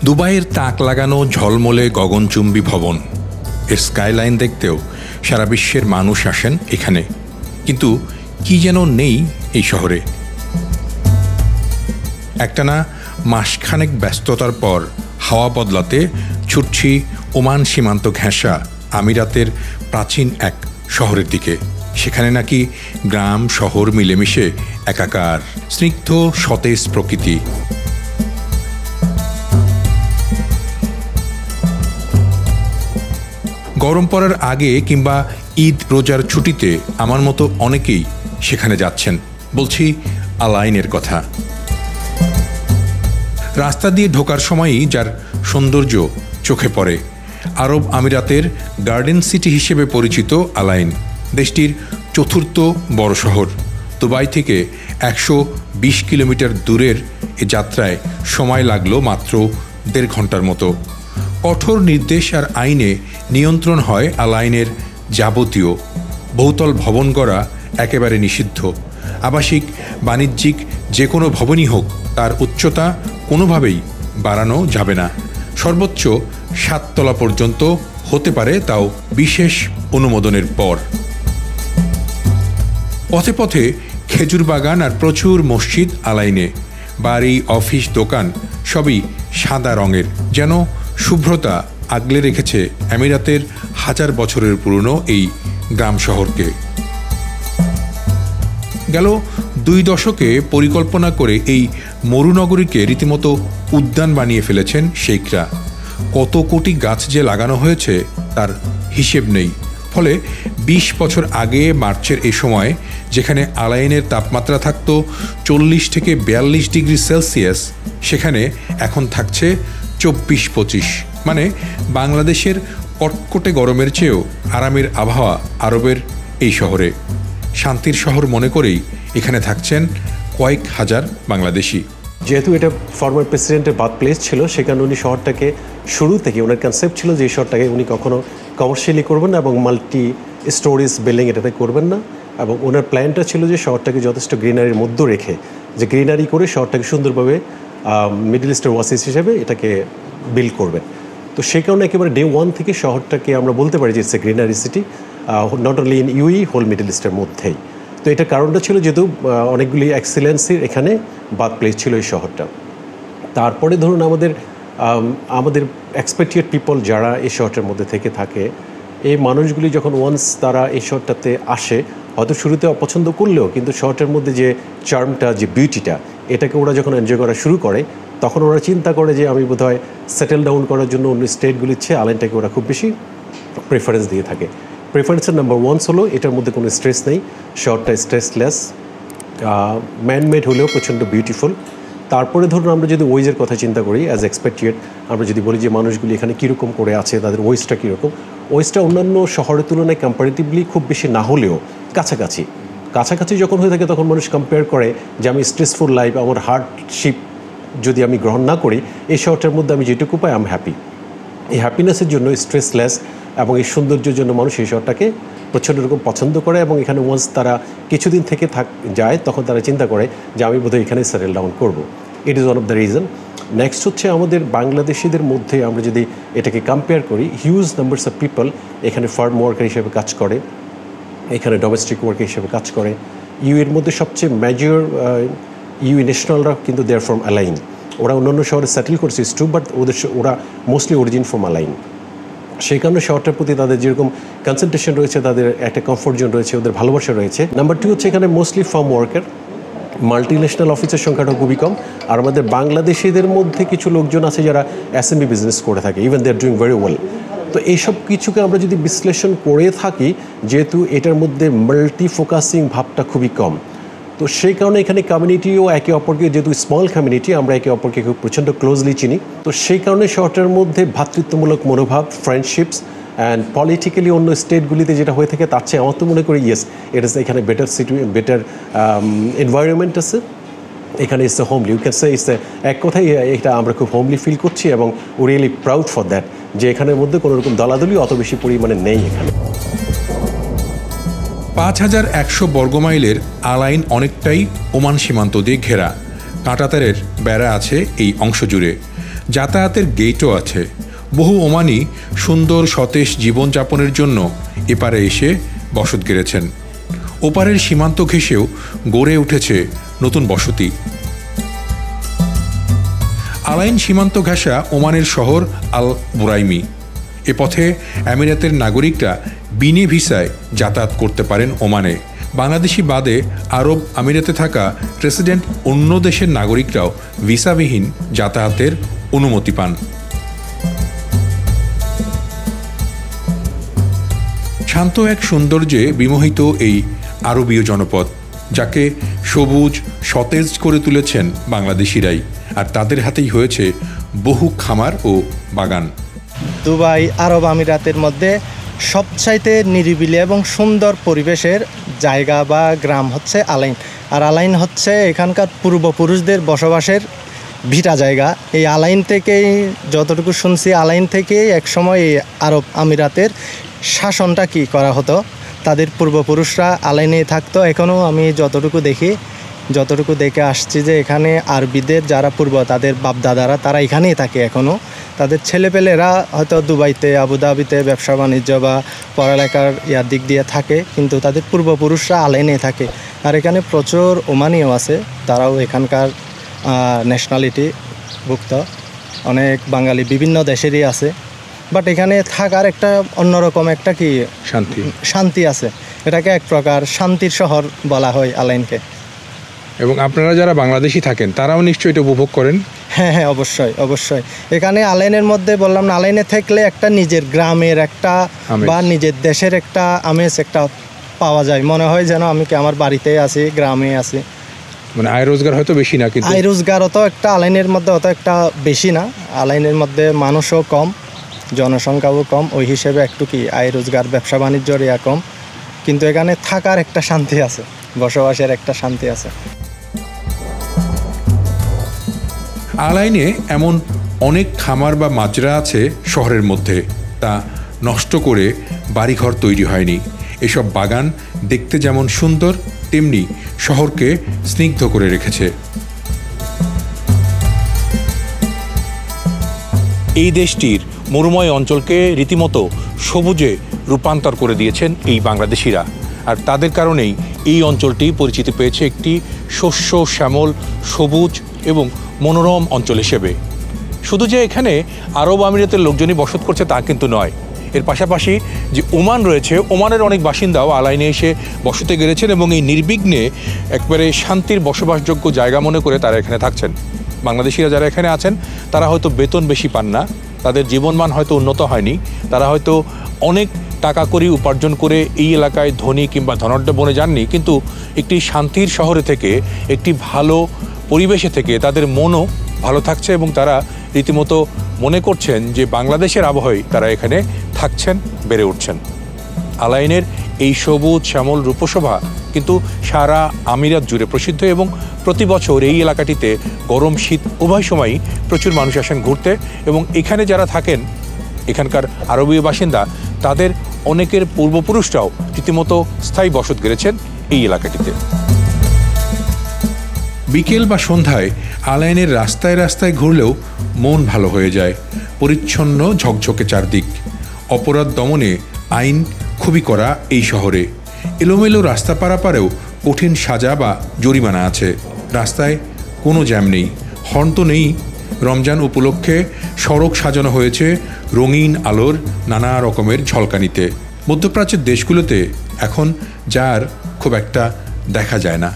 দুবাইয়ের তাক লাগানো ঝলমলে গগনচুম্বী ভবন, এর স্কাইলাইন দেখতেও সারা বিশ্বের মানুষ আসেন এখানে। কিন্তু কি যেন নেই এই শহরে। একটানা মাসখানেক ব্যস্ততার পর হাওয়া বদলাতে ছুটছি ওমান সীমান্ত ঘেঁষা আমিরাতের প্রাচীন এক শহরের দিকে। সেখানে নাকি গ্রাম শহর মিলেমিশে একাকার, স্নিগ্ধ সতেজ প্রকৃতি। গরম পড়ার আগে কিংবা ঈদ রোজার ছুটিতে আমার মতো অনেকেই সেখানে যাচ্ছেন। বলছি আলাইনের কথা। রাস্তা দিয়ে ঢোকার সময়ই যার সৌন্দর্য চোখে পড়ে। আরব আমিরাতের গার্ডেন সিটি হিসেবে পরিচিত আলাইন দেশটির চতুর্থ বড় শহর। দুবাই থেকে 120 কিলোমিটার দূরের এ যাত্রায় সময় লাগলো মাত্র 1.5 ঘন্টার মতো। কঠোর নির্দেশ আর আইনে নিয়ন্ত্রণ হয় আলাইনের যাবতীয়। বহুতল ভবন গড়া একেবারে নিষিদ্ধ। আবাসিক বাণিজ্যিক যে কোনো ভবনই হোক, তার উচ্চতা কোনোভাবেই বাড়ানো যাবে না। সর্বোচ্চ 7 তলা পর্যন্ত হতে পারে, তাও বিশেষ অনুমোদনের পর। পথে পথে খেজুর বাগান আর প্রচুর মসজিদ আলাইনে। বাড়ি, অফিস, দোকান সবই সাদা রঙের, যেন শুভ্রতা আগলে রেখেছে আমিরাতের 1000 বছরের পুরনো এই গ্রাম শহরকে। গেল 2 দশকে পরিকল্পনা করে এই মরুনগরীকে রীতিমতো উদ্যান বানিয়ে ফেলেছেন শেখরা। কত কোটি গাছ যে লাগানো হয়েছে তার হিসেব নেই। ফলে 20 বছর আগে মার্চের এই সময় যেখানে আলাইনের তাপমাত্রা থাকত 40 থেকে 42 ডিগ্রি সেলসিয়াস, সেখানে এখন থাকছে 24-25। মানে বাংলাদেশের কটকটে গরমের চেয়েও আরামের আবহাওয়া আরবের এই শহরে। শান্তির শহর মনে করেই এখানে থাকছেন কয়েক হাজার বাংলাদেশি। যেহেতু এটা ফরমার প্রেসিডেন্টের বার্থ প্লেস ছিল, সেখানে উনি শহরটাকে শুরু থেকে ওনার কনসেপ্ট ছিল যে এই শহরটাকে উনি কখনো কমার্শিয়ালি করবেন না এবং মাল্টি স্টোরিজ বিল্ডিং এটাতে করবেন না। এবং ওনার প্ল্যানটা ছিল যে শহরটাকে যথেষ্ট গ্রিনারির মধ্যে রেখে, যে গ্রিনারি করে শহরটাকে সুন্দরভাবে মিডল ইস্টের ওয়াসিস হিসেবে এটাকে বিল্ড করবেন। তো সেই কারণে একেবারে ডে 1 থেকে শহরটাকে আমরা বলতে পারি যে it's a greenery city, not only in UAE, whole middle ইস্টের মধ্যেই। তো এটার কারণটা ছিল যেহেতু অনেকগুলি এক্সেলেন্সির এখানে বার্থ প্লেস ছিল এই শহরটা। তারপরে ধরুন আমাদের এক্সপেক্টেড পিপল যারা এই শহরটার মধ্যে থেকে থাকে, এই মানুষগুলি যখন ওয়ান্স তারা এই শহরটাতে আসে, হয়তো শুরুতে অপছন্দ করলেও কিন্তু শহরটার মধ্যে যে চার্মটা, যে বিউটিটা, এটাকে ওরা যখন এনজয় করা শুরু করে, তখন ওরা চিন্তা করে যে আমি বোধহয় সেটেল ডাউন করার জন্য অন্য স্টেটগুলির চেয়ে আলাইনটাকে ওরা খুব বেশি প্রেফারেন্স দিয়ে থাকে। প্রেফারেন্সের নাম্বার 1 হলো এটার মধ্যে কোনো স্ট্রেস নেই, শহরটা স্ট্রেসলেস, ম্যানমেড হলেও প্রচণ্ড বিউটিফুল। তারপরে ধরুন আমরা যদি ওয়েজের কথা চিন্তা করি, অ্যাজ এক্সপেক্টেড, আমরা যদি বলি যে মানুষগুলি এখানে কীরকম করে আছে, তাদের ওয়েজটা কীরকম, ওয়েজটা অন্যান্য শহরের তুলনায় কম্পারেটিভলি খুব বেশি না হলেও কাছাকাছি যখন হয়ে থাকে তখন মানুষ কম্পেয়ার করে যে আমি স্ট্রেসফুল লাইফ, আমার হার্ডশিপ যদি আমি গ্রহণ না করি, এই শহরটার মধ্যে আমি যেটুকু পাই আমি হ্যাপি। এই হ্যাপিনেসের জন্য, স্ট্রেসলেস এবং এই সৌন্দর্যের জন্য মানুষ এই শহরটাকে প্রচণ্ড রকম পছন্দ করে। এবং এখানে ওয়ান্স তারা কিছুদিন থেকে যায়, তখন তারা চিন্তা করে যে আমি বোধহয় এখানে সেটেল ডাউন করবো। It is one of the reason. Next হচ্ছে আমাদের বাংলাদেশিদের মধ্যে আমরা যদি এটাকে কম্পেয়ার করি, হিউজ নাম্বারস অফ পিপল এখানে ফার্ম ওয়ার্কার হিসেবে কাজ করে, এখানে ডোমেস্টিক ওয়ার্কার হিসেবে কাজ করে। ইউএর মধ্যে সবচেয়ে মেজর ইউ ন্যাশনালরা কিন্তু দে আর ফ্রম আলাইন। ওরা অন্যান্য শহরে সেটেল করছে টু, বাট ওরা মোস্টলি অরিজিন ফ্রম আলাইন। সেই কারণে শহরটার প্রতি তাদের যেরকম কনসেন্ট্রেশন রয়েছে, তাদের একটা কমফোর্ট জোন রয়েছে, ওদের ভালোবাসা রয়েছে। নাম্বার 2 হচ্ছে এখানে mostly farm worker, multi national অফিসের সংখ্যাটা খুবই কম। আর আমাদের বাংলাদেশিদের মধ্যে কিছু লোকজন আছে যারা এসএমই বিজনেস করে থাকে, even they are doing very well. তো এইসব কিছুকে আমরা যদি বিশ্লেষণ করে থাকি, যেহেতু এটার মধ্যে মাল্টি ফোকাসিং ভাবটা খুবই কম, তো সেই কারণে এখানে কমিউনিটিও একে অপরকে, যেহেতু স্মল কমিউনিটি, আমরা একে অপরকে খুব প্রচণ্ড ক্লোজলি চিনি। তো সেই কারণে শহরটার মধ্যে ভ্রাতৃত্বমূলক মনোভাব, ফ্রেন্ডশিপস অ্যান্ড পলিটিক্যালি অন্য স্টেটগুলিতে যেটা হয়ে থাকে তার চেয়ে আমার তো মনে করি ইয়েস, এটা এখানে বেটার এনভায়রনমেন্ট আছে। এখানে it's a homely, you can say it's এক কথাই এটা আমরা খুব হোমলি ফিল করছি এবং we really proud for that, যে এখানের মধ্যে কোনো রকম দলাদলি অত বেশি পরিমাণে নেই এখানে। 5100 বর্গমাইলের আলাইন অনেকটাই ওমান সীমান্ত দিয়ে ঘেরা। কাঁটাতারের বেড়া আছে এই অংশ জুড়ে। যাতায়াতের গেটও আছে। বহু ওমানি সুন্দর সতেজ জীবনযাপনের জন্য এপারে এসে বসত গেড়েছেন। ওপারের সীমান্ত ঘেঁষেও গড়ে উঠেছে নতুন বসতি। আলাইন সীমান্ত ঘেঁষা ওমানের শহর আল বুরাইমি। এ পথে আমিরাতের নাগরিকরা বিনে ভিসায় যাতায়াত করতে পারেন ওমানে। বাংলাদেশি বাদে আরব আমিরাতে থাকা রেসিডেন্ট অন্য দেশের নাগরিকরাও ভিসাবিহীন যাতায়াতের অনুমতি পান। শান্ত এক সৌন্দর্যে বিমোহিত এই আরবীয় জনপদ, যাকে সবুজ সতেজ করে তুলেছেন বাংলাদেশিরাই, আর তাদের হাতেই হয়েছে বহু খামার ও বাগান। দুবাই আরব আমিরাতের মধ্যে সবচাইতে নিরিবিলি এবং সুন্দর পরিবেশের জায়গা বা গ্রাম হচ্ছে আলাইন। আর আলাইন হচ্ছে এখানকার পূর্বপুরুষদের বসবাসের ভিটা জায়গা। এই আলাইন থেকেই যতটুকু শুনছি, আলাইন থেকেই একসময় এই আরব আমিরাতের শাসনটা কি করা হতো, তাদের পূর্বপুরুষরা আলাইনে থাকতো। এখনও আমি যতটুকু দেখে আসছি যে এখানে আরবিদের যারা তাদের বাপদাদারা তারা এখানেই থাকে এখনও। তাদের ছেলেপেলেরা হয়তো দুবাইতে, আবুধাবিতে ব্যবসা বাণিজ্য বা পড়ালেখার দিক দিয়ে থাকে, কিন্তু তাদের পূর্বপুরুষরা আলাইনে থাকে। আর এখানে প্রচুর ওমানিও আছে, তারাও এখানকার ন্যাশনালিটি ভুক্ত। অনেক বাঙালি বিভিন্ন দেশেরই আছে, বাট এখানে থাকার একটা অন্যরকম একটা শান্তি আছে। এটাকে এক প্রকার শান্তির শহর বলা হয় আলাইনকে। এবং আপনারা যারা বাংলাদেশি থাকেন তারাও নিশ্চয়ই এটা উপভোগ করেন। হ্যাঁ, অবশ্যই। এখানে আলাইনের মধ্যে বললাম না, আলাইনে থাকলে একটা নিজের গ্রামের একটা বা নিজের দেশের একটা আমেজ একটা পাওয়া যায়। মনে হয় যেন আমি কি আমার বাড়িতে আছি, গ্রামে আছি। মানে আয় রোজগার হয়তো বেশি না, কিন্তু আয় রোজগার অত একটা আলাইনের মধ্যে অত একটা বেশি না। আলাইনের মধ্যে মানুষও কম, জনসংখ্যাও কম, ওই হিসেবে একটু আয় রোজগার ব্যবসা বাণিজ্যর কম, কিন্তু এখানে থাকার একটা শান্তি আছে, বসবাসের একটা শান্তি আছে। আলাইনে এমন অনেক খামার বা মাজরা আছে শহরের মধ্যে, তা নষ্ট করে বাড়িঘর তৈরি হয়নি। এসব বাগান দেখতে যেমন সুন্দর, তেমনি শহরকে স্নিগ্ধ করে রেখেছে। এই দেশটির মরুময় অঞ্চলকে রীতিমতো সবুজে রূপান্তর করে দিয়েছেন এই বাংলাদেশিরা, আর তাদের কারণেই এই অঞ্চলটি পরিচিতি পেয়েছে একটি শস্য শ্যামল, সবুজ এবং মনোরম অঞ্চল হিসেবে। শুধু যে এখানে আরব আমিরাতের লোকজনই বসত করছে তা কিন্তু নয়। এর পাশাপাশি যে ওমান রয়েছে, ওমানের অনেক বাসিন্দাও আলাইনে এসে বসতে গেড়েছেন এবং এই নির্বিঘ্নে একবারে শান্তির বসবাসযোগ্য জায়গা মনে করে তারা এখানে থাকছেন। বাংলাদেশিরা যারা এখানে আছেন তারা হয়তো বেতন বেশি পান না, তাদের জীবনমান হয়তো উন্নত হয়নি, তারা হয়তো অনেক টাকা করি উপার্জন করে এই এলাকায় ধনী কিংবা ধনাঢ্য বনে যাননি, কিন্তু একটি শান্তির শহরে থেকে, একটি ভালো পরিবেশে থেকে তাদের মনও ভালো থাকছে এবং তারা রীতিমতো মনে করছেন যে বাংলাদেশের আবহাওয়ায় তারা এখানে থাকছেন, বেড়ে উঠছেন। আলাইনের এই সবুজ শ্যামল রূপশোভা কিন্তু সারা আমিরাত জুড়ে প্রসিদ্ধ এবং প্রতি বছর এই এলাকাটিতে গরম শীত উভয় সময়ই প্রচুর মানুষ আসেন ঘুরতে, এবং এখানে যারা থাকেন এখানকার আরবীয় বাসিন্দা তাদের অনেকের পূর্বপুরুষরাও রীতিমতো স্থায়ী বসত গেড়েছেন এই এলাকাটিতে। বিকেল বা সন্ধ্যায় আলাইনের রাস্তায় রাস্তায় ঘুরলেও মন ভালো হয়ে যায়। পরিচ্ছন্ন ঝকঝকে চারদিক। অপরাধ দমনে আইন খুবই কড়া এই শহরে। এলোমেলো রাস্তা পারাপারেও কঠিন সাজা বা জরিমানা আছে। রাস্তায় কোনো জ্যাম নেই, হর্ন তো নেই। রমজান উপলক্ষে সড়ক সাজানো হয়েছে রঙিন আলোর নানা রকমের ঝলকানিতে। মধ্যপ্রাচ্যের দেশগুলোতে এখন যার খুব একটা দেখা যায় না।